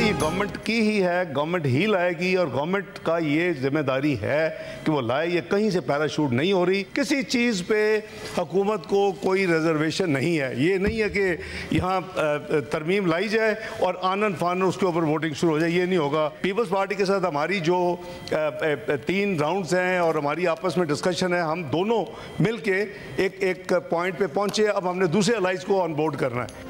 ये गवर्नमेंट की ही है, गवर्नमेंट ही लाएगी और गवर्नमेंट का ये जिम्मेदारी है कि वो लाए। ये कहीं से पैराशूट नहीं हो रही, किसी चीज़ पे हुकूमत को कोई रिजर्वेशन नहीं है। ये नहीं है कि यहाँ तरमीम लाई जाए और आनन फानन उसके ऊपर वोटिंग शुरू हो जाए, ये नहीं होगा। पीपल्स पार्टी के साथ हमारी जो 3 राउंड्स हैं और हमारी आपस में डिस्कशन है, हम दोनों मिल के एक पॉइंट पे पहुँचे। अब हमने दूसरे अलाइज को ऑन बोर्ड करना है।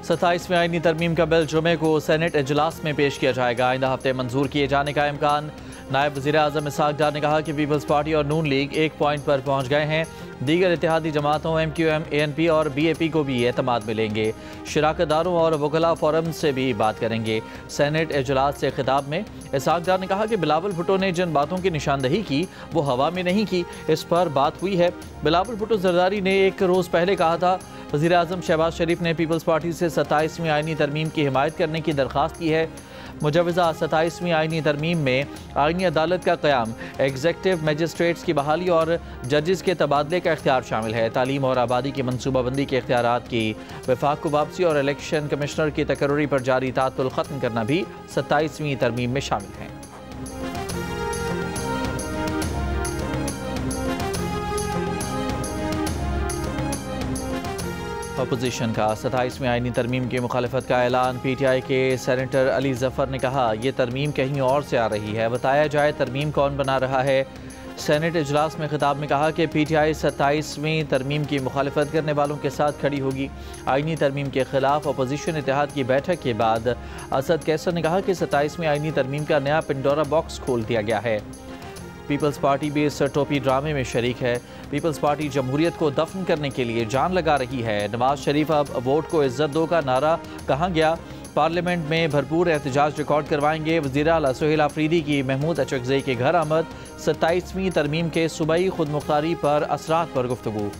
27वीं आईनी तरमीम का बिल जुमे को सेनेट इजलास में पेश किया जाएगा। आइंदा हफ्ते मंजूर किए जाने का इम्कान। नायब वज़ीर आज़म इसहाक डार ने कहा कि पीपल्स पार्टी और नून लीग एक पॉइंट पर पहुंच गए हैं। दीगर इत्तेहादी जमातों MQM, ANP और BAP को भी एतमाद मिलेंगे। शराकतदारों और वकला फोरम से भी बात करेंगे। सेनेट इजलास से खिताब में इसहाक डार ने कहा कि बिलावल भुट्टो ने जिन बातों की निशानदही की वो हवा में नहीं की, इस पर बात हुई है। बिलावल भुट्टो जरदारी ने एक रोज़ पहले कहा था वज़ीर आज़म शहबाज शरीफ ने पीपल्स पार्टी से 27वीं आईनी तरमीम की हिमायत करने की दरख्वास्त की है। मुजवज़ा 27वीं आईनी तरमीम में आईनी अदालत का क़याम, एग्जेक्टिव मजिस्ट्रेट्स की बहाली और जजेस के तबादले का इख्तियार शामिल है। तालीम और आबादी की मनसूबाबंदी के इख्तियारात की वफाक को वापसी और इलेक्शन कमिश्नर की तकर्री पर जारी तातुल ख़त्म करना भी 27वीं तरमीम में शामिल है। अपोजिशन का 27वीं आईनी तरमीम की मुखालफत का ऐलान। PTI के सेनेटर अली जफ़र ने कहा यह तरमीम कहीं और से आ रही है, बताया जाए तरमीम कौन बना रहा है। सेनेट इजलास में खिताब में कहा कि PTI 27वीं तरमीम की मुखालफत करने वालों के साथ खड़ी होगी। आईनी तरमीम के खिलाफ अपोजिशन इत्तेहाद की बैठक के बाद असद कैसर ने कहा कि 27वीं आईनी तरमीम का नया पिंडोरा बॉक्स खोल दिया गया है। पीपल्स पार्टी भी इस टोपी ड्रामे में शरीक है। पीपल्स पार्टी जमहूरियत को दफन करने के लिए जान लगा रही है। नवाज शरीफ अब वोट को इज्जत दो का नारा कहाँ गया। पार्लियामेंट में भरपूर एहतजाज रिकॉर्ड करवाएंगे। वज़ीर आला सुहेल आफरीदी की महमूद अचकज़ई के घर आमद। 27वीं तरमीम के सूबाई खुदमुख्तारी पर असरात पर गुफ्तगू।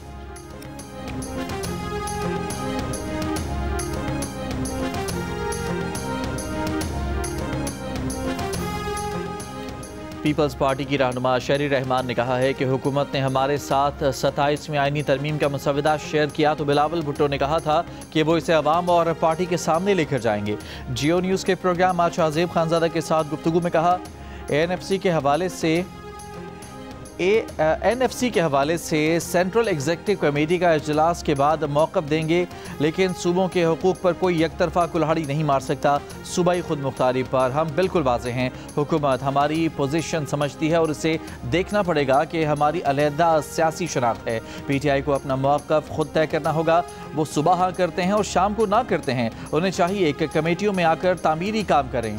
पीपल्स पार्टी की रहनुमा शहरी रहमान ने कहा है कि हुकूमत ने हमारे साथ 27वीं आईनी तरमीम का मसवदा शेयर किया तो बिलावल भुट्टो ने कहा था कि वो इसे अवाम और पार्टी के सामने लेकर जाएंगे। जियो न्यूज़ के प्रोग्राम आज शाहजेब खानजादा के साथ गुफ्तगू में कहा NFC के हवाले से सेंट्रल एग्जीक्यूटिव कमेटी का इजलास के बाद मौक़िफ़ देंगे, लेकिन सूबों के हकूक़ पर कोई एकतरफ़ा कुल्हाड़ी नहीं मार सकता। सूबाई खुद मुख्तारी पर हम बिल्कुल वाज़ेह हैं। हुकूमत हमारी पोजीशन समझती है और इसे देखना पड़ेगा कि हमारी अलहदा सियासी शनाख्त है। PTI को अपना मौक़िफ़ खुद तय करना होगा। वो सुबह हाँ करते हैं और शाम को ना करते हैं। उन्हें चाहिए कि कमेटियों में आकर तामीरी काम करें।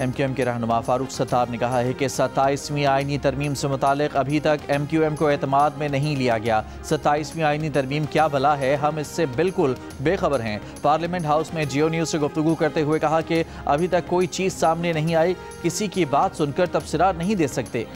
MQM के रहनुमा फारूक सत्तार ने कहा है कि 27वीं आईनी तरमीम से मुतालिक अभी तक MQM को एतमाद में नहीं लिया गया। 27वीं आईनी तरमीम क्या भला है, हम इससे बिल्कुल बेखबर हैं। पार्लियामेंट हाउस में जियो न्यूज़ से गुफ्तगू करते हुए कहा कि अभी तक कोई चीज़ सामने नहीं आई, किसी की बात सुनकर तबसरा नहीं दे सकते।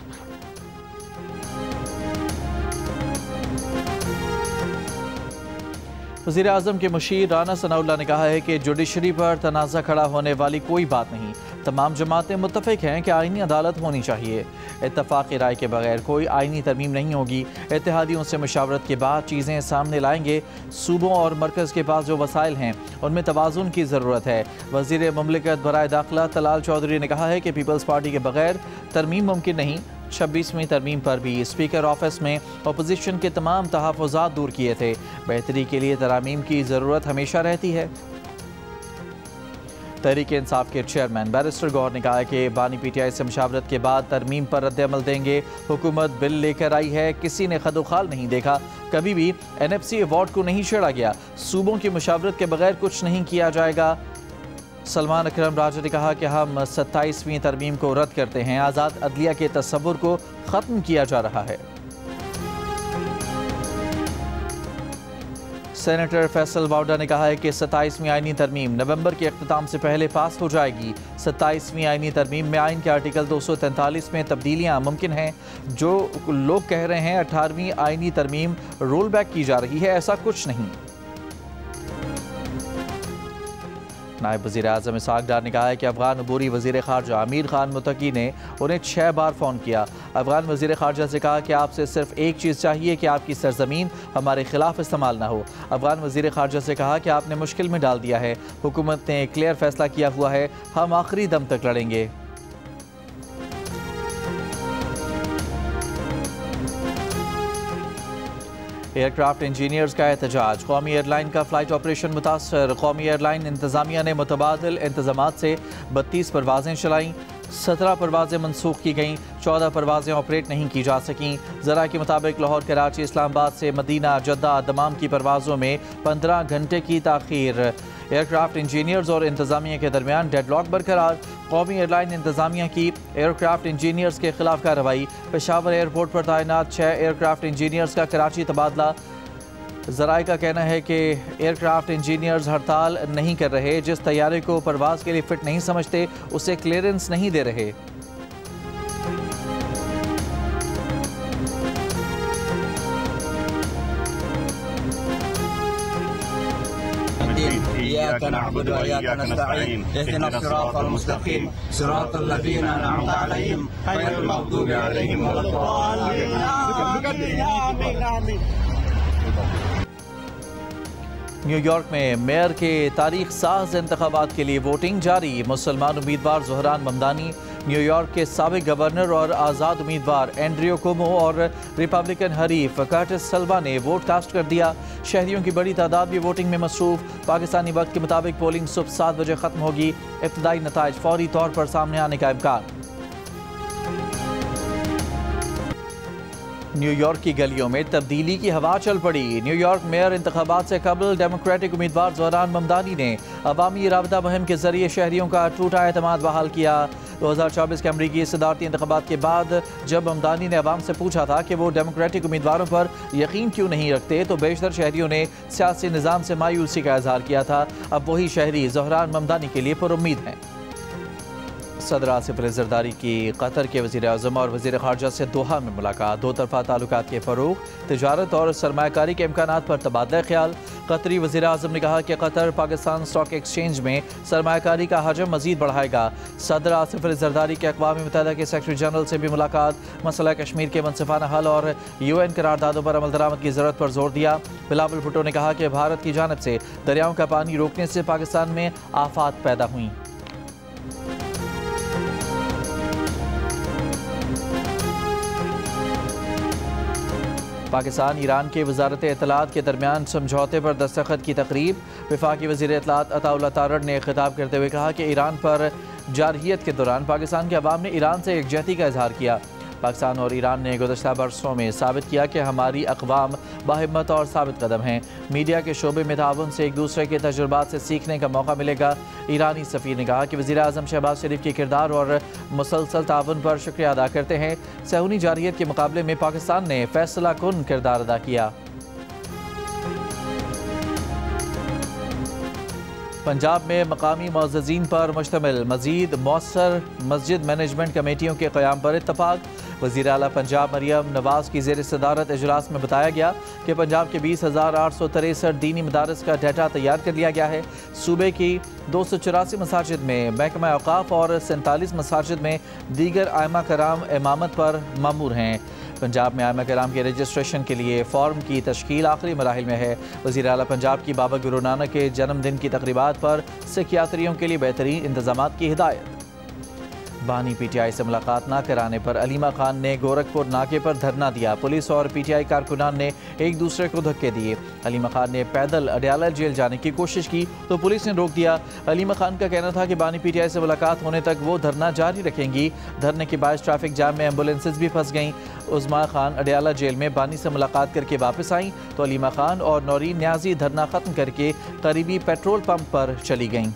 वज़ीर आज़म के मुशीर राना सनाउल्लाह ने कहा है कि जुडिशरी पर तनाज़ा खड़ा होने वाली कोई बात नहीं। तमाम जमातें मुत्तफ़िक़ हैं कि आईनी अदालत होनी चाहिए। इत्तफ़ाक़ी राय के बगैर कोई आईनी तरमीम नहीं होगी। इत्तेहादियों से मशावरत के बाद चीज़ें सामने लाएंगे। सूबों और मरकज़ के पास जो वसाइल हैं उनमें तवाज़ुन की ज़रूरत है। वज़ीर मुमलिकत बराए दाखिला तलाल चौधरी ने कहा है कि पीपल्स पार्टी के बगैर तरमीम मुमकिन नहीं। 26वीं तरमीम पर भी स्पीकर ऑफिस में अपोजिशन के तमाम तहफ़्फ़ुज़ात दूर किए थे। बेहतरी के लिए तरामीम की ज़रूरत हमेशा रहती है। तहरीक इंसाफ के चेयरमैन बैरिस्टर गौहर ने कहा कि बानी PTI से मशावरत के बाद तरमीम पर रद्द-ए-अमल देंगे। हुकूमत बिल लेकर आई है, किसी ने खदोखाल नहीं देखा। कभी भी NFC अवार्ड को नहीं छेड़ा गया। सूबों की मशावरत के बगैर कुछ नहीं किया जाएगा। सलमान अकरम राजा ने कहा कि हम 27वीं तरमीम को रद्द करते हैं। आज़ाद अदलिया के तस्वुर को ख़त्म किया जा रहा है। सेनेटर फैसल वाउडा ने कहा है कि 27वीं आईनी तरमीम नवंबर के अख्तिताम से पहले पास हो जाएगी। 27वीं आईनी तरमीम में आइन के आर्टिकल 243 में तब्दीलियाँ मुमकिन हैं। जो लोग कह रहे हैं 18वीं आईनी तरमीम रोल बैक की जा रही है, ऐसा कुछ नहीं। नायब वज़ीर आज़म इसहाक़ डार ने कहा है कि अफगान अबूरी वज़ीर ख़ारजा आमिर खान मुत्तकी ने उन्हें 6 बार फ़ोन किया। अफगान वज़ीर ख़ारजा से कहा कि आपसे सिर्फ एक चीज़ चाहिए कि आपकी सरज़मीन हमारे खिलाफ इस्तेमाल ना हो। अफगान वज़ीर ख़ारजा से कहा कि आपने मुश्किल में डाल दिया है, हुकूमत ने क्लियर फैसला किया हुआ है, हम आखिरी दम तक लड़ेंगे। एयरक्राफ्ट इंजीनियर्स का एहतजाज, कौमी एयरलाइन का फ़्लाइट ऑपरेशन मुतासर। कौमी एयरलाइन इंतज़ामिया ने मुतबादिल इंतज़ामात से 32 परवाज़ें चलाईं, 17 परवाज़ें मनसूख की गईं, 14 परवाज़ें ऑपरेट नहीं की जा सकीं। ज़रा के मुताबिक लाहौर, कराची, इस्लामाबाद से मदीना, जद्दा, दमाम की परवाज़ों में 15 घंटे की ताख़ीर। एयरक्राफ्ट इंजीनियर्स और इंतज़ामिया के दरमियान डेडलॉक बरकरार। कौमी एयरलाइन इंतज़ामिया की एयरक्राफ्ट इंजीनियर्स के खिलाफ कार्रवाई। पेशावर एयरपोर्ट पर तैनात 6 एयरक्राफ्ट इंजीनियर्स का कराची तबादला। ज़राए का कहना है कि एयरक्राफ्ट इंजीनियर्स हड़ताल नहीं कर रहे, जिस तैयारे को परवाज़ के लिए फ़िट नहीं समझते उसे क्लियरेंस नहीं दे रहे। इय्याका नअबुदु व इय्याका नस्तईन इहदिना सिरातल मुस्तकीम सिरातल लज़ीना अनअमत अलैहिम गैरिल मग़दूबि अलैहिम वलद्दाल्लीन। न्यूयॉर्क में मेयर के तारीख साज इंतखाबात के लिए वोटिंग जारी। मुसलमान उम्मीदवार ज़ोहरान ममदानी, न्यूयॉर्क के साबिक गवर्नर और आज़ाद उम्मीदवार एंड्रियो कुमो और रिपब्लिकन हरीफ कर्टिस सल्वा ने वोट कास्ट कर दिया। शहरियों की बड़ी तादाद भी वोटिंग में मसरूफ़। पाकिस्तानी वक्त के मुताबिक पोलिंग सुबह 7 बजे ख़त्म होगी। इब्तदाई नताइज फौरी तौर पर सामने आने का इम्कान। न्यूयॉर्क की गलियों में तब्दीली की हवा चल पड़ी। न्यूयॉर्क मेयर इंतखाबात से कबल डेमोक्रेटिक उम्मीदवार ज़ोहरान ममदानी ने अवामी राबता मुहिम के जरिए शहरियों का टूटा एतमाद बहाल किया। 2024 के अमरीकी सदारती इंतखाबात के बाद जब ममदानी ने अवाम से पूछा था कि वो डेमोक्रेटिक उम्मीदवारों पर यकीन क्यों नहीं रखते, तो बेशतर शहरियों ने सियासी निज़ाम से मायूसी का इजहार किया था। अब वही शहरी ज़ोहरान ममदानी के लिए पुरुम्मीद हैं। सदर आसिफ अली ज़रदारी की कतर के वज़ीर आज़म और वज़ीर ख़ारजा से दोहा में मुलाकात। दो तरफ़ा ताल्लुकात के फ़रोग़, तिजारत और सरमायाकारी के इम्कानात पर तबादला ख्याल। कतरी वज़ीर आज़म ने कहा कि कतर पाकिस्तान स्टॉक एक्सचेंज में सरमायाकारी का हजम मज़ीद बढ़ाएगा। सदर आसिफ अली ज़रदारी के अक़वाम मुत्तहिदा के सेक्रेटरी जनरल से भी मुलाकात। मसला कश्मीर के मनसिफ़ाना हल और UN करारदादों पर अमल दरामद की ज़रूरत पर जोर दिया। बिलावल भुट्टो ने कहा कि भारत की जानिब से दरियाओं का पानी रोकने से पाकिस्तान में आफात पैदा हुई। पाकिस्तान ईरान के वज़ारत इत्तलात के दरमियान समझौते पर दस्तखत की तकरीब। वफाकी वज़ीर इत्तलात अताउल्लाह तारड़ ने खिताब करते हुए कहा कि ईरान पर जारहियत के दौरान पाकिस्तान के अवाम ने ईरान से एकजहती का इजहार किया। पाकिस्तान और ईरान ने गुज़श्ता बरसों में साबित किया कि हमारी अक़वाम बाहिम्मत और साबित कदम हैं। मीडिया के शोबे में ताउन से एक दूसरे के तजुर्बात से सीखने का मौका मिलेगा। ईरानी सफ़ीर ने कहा कि वज़ीर आज़म शहबाज शरीफ के किरदार और मुसलसल ताउन पर शुक्रिया अदा करते हैं। सहूनी जारहियत के मुकाबले में पाकिस्तान ने फैसला कुन किरदार अदा किया। पंजाब में मकामी मुअज़्ज़िज़ीन पर मुश्तमिल मज़ीद मौसर मस्जिद मैनेजमेंट कमेटियों के क़याम पर इत्तफ़ाक़। वज़ीर आला पंजाब मरियम नवाज़ की ज़ेर सदारत इजलास में बताया गया कि पंजाब के 20,863 दीनी मदारस का डाटा तैयार कर लिया गया है। सूबे की 284 मसाजिद में महकमा औक़ाफ़ और 47 मसाजिद में दीगर आइमा कराम इमामत पर मामूर हैं। पंजाब में आइमा कराम के रजिस्ट्रेशन के लिए फ़ॉर्म की तश्कील आखिरी मराहिल में है। वज़ीर आला पंजाब की बाबा गुरु नानक के जन्मदिन की तक़रीबात पर सिख यात्रियों के लिए बेहतरीन इंतज़ामात की हिदायत। बानी PTI से मुलाकात न कराने पर अलीमा खान ने गोरखपुर नाके पर धरना दिया। पुलिस और PTI कारकुनान ने एक दूसरे को धक्के दिए। अलीमा खान ने पैदल अडयाला जेल जाने की कोशिश की तो पुलिस ने रोक दिया। अलीमा खान का कहना था कि बानी PTI से मुलाकात होने तक वो धरना जारी रखेंगी। धरने के बाद ट्रैफिक जाम में एम्बुलेंसेज भी फंस गईं। उज़्मा खान अडयाला जेल में बानी से मुलाकात करके वापस आईं तो अलीमा खान और नौरीन न्याजी धरना ख़त्म करके करीबी पेट्रोल पंप पर चली गईं।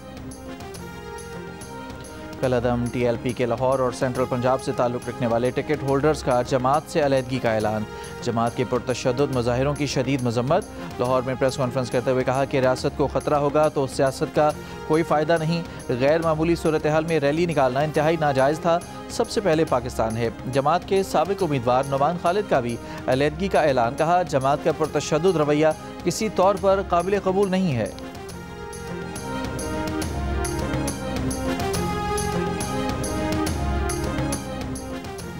कलअदम TLP के लाहौर और सेंट्रल पंजाब से ताल्लुक़ रखने वाले टिकट होल्डर्स का जमात से अलहदगी का ऐलान। जमात के पुरतशद्दुद मुज़ाहिरों की शदीद मज़म्मत। लाहौर में प्रेस कॉन्फ्रेंस करते हुए कहा कि रियासत को ख़तरा होगा तो सियासत का कोई फ़ायदा नहीं। गैर मामूली सूरत हाल में रैली निकालना इंतहाई नाजायज़ था। सबसे पहले पाकिस्तान है। जमात के साबिक़ उम्मीदवार नुमान खालिद का भी अलहदगी का ऐलान। कहा जमात का पुरतशद्दुद रवैया किसी तौर पर काबिल कबूल नहीं है।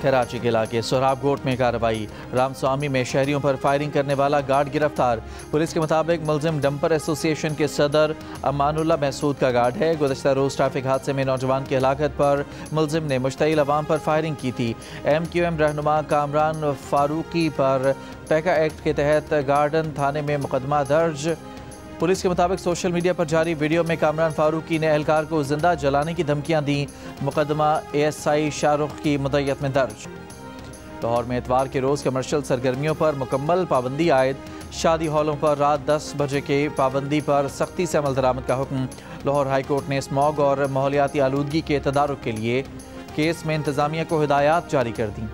कराची के इलाके सोहराबकोट में कार्रवाई। रामस्वामी में शहरियों पर फायरिंग करने वाला गार्ड गिरफ्तार। पुलिस के मुताबिक मुलजिम डंपर एसोसिएशन के सदर अमानुल्लाह महसूद का गार्ड है। गुज़श्ता रोज़ ट्रैफिक हादसे में नौजवान की हलाकत पर मुलजिम ने मुश्तइल अवाम पर फायरिंग की थी। MQM रहनुमा कामरान फारूकी पर पैका एक्ट के तहत गार्डन थाने में मुकदमा दर्ज। पुलिस के मुताबिक सोशल मीडिया पर जारी वीडियो में कामरान फारूकी ने एहलकार को जिंदा जलाने की धमकियां दी। मुकदमा ASI शाहरुख की मुद्दत में दर्ज। लाहौर में इतवार के रोज़ कमर्शियल सरगर्मियों पर मुकम्मल पाबंदी आयद। शादी हॉलों पर रात 10 बजे के पाबंदी पर सख्ती से अमल दरामद का हुक्म। लाहौर हाई कोर्ट ने स्मॉग और माहौलियाती आलूदगी के तदारुक के लिए केस में इंतजामिया को हिदायत जारी कर दी।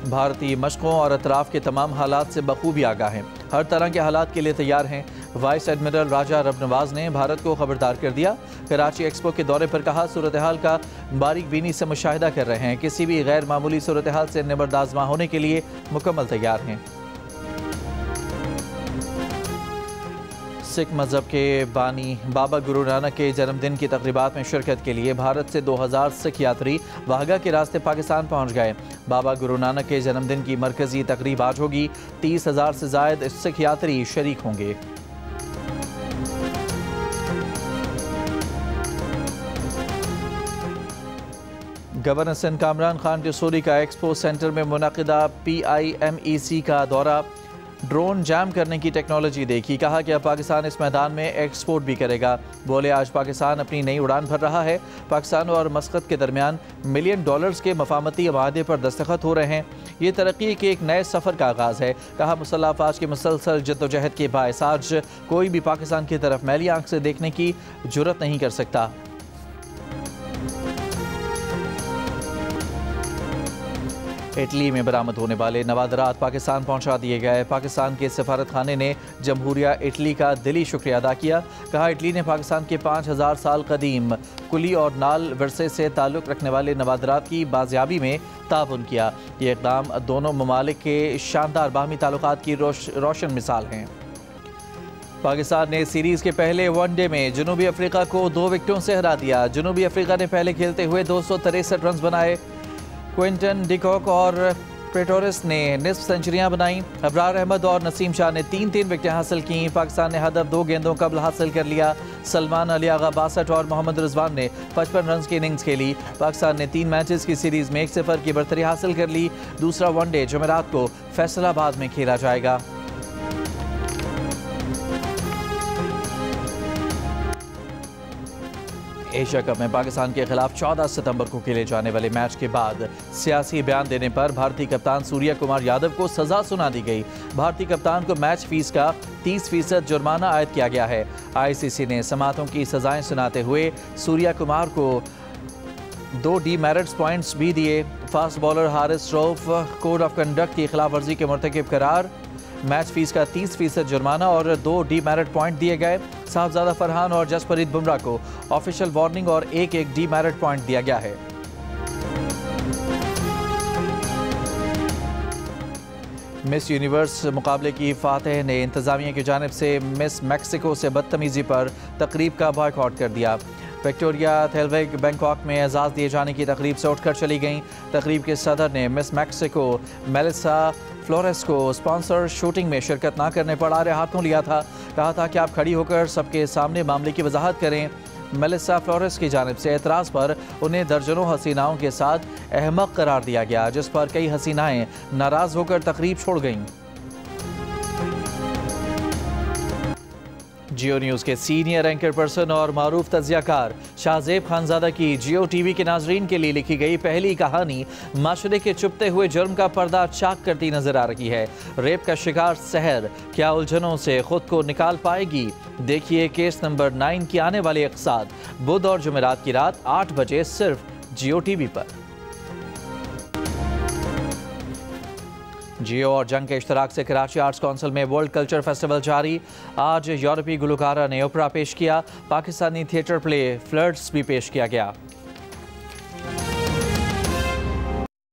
भारतीय मशकों और अतराफ़ के तमाम हालात से बखूबी आगाह हैं, हर तरह के हालात के लिए तैयार हैं। वाइस एडमिरल राजा रबनवाज ने भारत को खबरदार कर दिया। कराची एक्सपो के दौरे पर कहा, सूरत हाल का बारीक बीनी से मुशाहिदा कर रहे हैं, किसी भी गैर मामूली सूरत हाल से निबर्दाज़मा होने के लिए मुकम्मल तैयार हैं। सिख मज़हब के बानी बाबा गुरु नानक के जन्मदिन की तकरीबात में शिरकत के लिए भारत से 2000 सिख यात्री वाहगा के रास्ते पाकिस्तान पहुँच गए। बाबा गुरु नानक के जन्मदिन की मरकज़ी तकरीब आज होगी। 30,000 से ज़ायद सिख यात्री शरीक होंगे। गवर्नर सिंध कामरान खान टिसूरी का एक्सपो सेंटर में मुनक़िदा PIMEC का दौरा। ड्रोन जैम करने की टेक्नोलॉजी देखी, कहा कि अब पाकिस्तान इस मैदान में एक्सपोर्ट भी करेगा। बोले, आज पाकिस्तान अपनी नई उड़ान भर रहा है। पाकिस्तान और मस्कत के दरमियान $1 मिलियन के मफाहमती माहदे पर दस्तखत हो रहे हैं। ये तरक्की के एक नए सफ़र का आगाज़ है। कहा, मुसल्लह अफ़वाज की मुसलसल जद्दोजहद के बायस आज कोई भी पाकिस्तान की तरफ मैली आंख से देखने की जुर्रत नहीं कर सकता। इटली में बरामद होने वाले नवादरात पाकिस्तान पहुंचा दिए गए। पाकिस्तान के सफारत खाने ने जमहूरिया इटली का दिली शुक्रिया अदा किया। कहा, इटली ने पाकिस्तान के 5000 साल कदीम कुली और नाल विरसे से ताल्लुक़ रखने वाले नवादरात की बाजियाबी में ताउन किया। ये इक़दाम दोनों ममालिक के शानदार बाहमी ताल्लुक़ात की रोशन मिसाल हैं। पाकिस्तान ने सीरीज़ के पहले वनडे में जनूबी अफ्रीका को 2 विकेटों से हरा दिया। जनूबी अफ्रीका ने पहले खेलते हुए 263 रन बनाए। क्विंटन डिकॉक और प्रेटोरिस ने निस्फ सेंचुरियां बनाई। अबरार अहमद और नसीम शाह ने 3-3 विकेटें हासिल की। पाकिस्तान ने हदफ 2 गेंदों कबल हासिल कर लिया। सलमान अली आगा 62 और मोहम्मद रिजवान ने 55 रन की इनिंग्स खेली। पाकिस्तान ने 3 मैचेस की सीरीज़ में 1-0 की बढ़तरी हासिल कर ली। दूसरा वनडे जुमेरात को फैसलाबाद में खेला जाएगा। एशिया कप में पाकिस्तान के खिलाफ 14 सितंबर को खेले जाने वाले मैच के बाद सियासी बयान देने पर भारतीय कप्तान सूर्या कुमार यादव को सजा सुना दी गई। भारतीय कप्तान को मैच फीस का 30% जुर्माना आयद किया गया है। ICC ने समातों की सजाएं सुनाते हुए सूर्या कुमार को 2 डीमेरिट्स पॉइंट्स भी दिए। Fast bowler Haris Rauf code of conduct की खिलाफ वर्जी के मुर्तकिब करार। मैच फीस का 30% जुर्माना और 2 डीमेरिट पॉइंट दिए गए। साहबजादा फरहान और जसप्रीत बुमराह को ऑफिशियल वार्निंग और 1-1 डीमेरिट पॉइंट दिया गया है। मिस यूनिवर्स मुकाबले की फातेह ने इंतजामिया की जानिब से मिस मैक्सिको से बदतमीजी पर तकरीब का बॉयकॉट कर दिया। विक्टोरिया थेलवेग बैंकॉक में एजाज़ दिए जाने की तकरीब से उठकर चली गईं। तकरीब के सदर ने मिस मैक्सिको मेलिसा फ्लोरेस को स्पॉन्सर शूटिंग में शिरकत ना करने पर आड़े हाथों लिया था। कहा था कि आप खड़ी होकर सबके सामने मामले की वजाहत करें। मेलिसा फ्लोरेस की जानिब से एतराज़ पर उन्हें दर्जनों हसीनाओं के साथ अहमक करार दिया गया, जिस पर कई हसीनाएं नाराज़ होकर तकरीब छोड़ गईं। जियो न्यूज़ के सीनियर एंकर पर्सन और मारूफ तजियाकार शाहजेब खानजादा की जियो टीवी के नाजरीन के लिए लिखी गई पहली कहानी माशरे के छुपते हुए जुर्म का पर्दा चाक करती नजर आ रही है। रेप का शिकार सहर क्या उलझनों से खुद को निकाल पाएगी? देखिए केस नंबर 9 की आने वाली इक़्साद बुध और जुमेरात की रात 8 बजे सिर्फ जियो टीवी पर। जियो और जंग के इश्तराक से कराची आर्ट्स काउंसिल में वर्ल्ड कल्चर फेस्टिवल जारी। आज यूरोपीय गुलकारा ने ओपरा पेश किया। पाकिस्तानी थिएटर प्ले फ्लड्स भी पेश किया गया।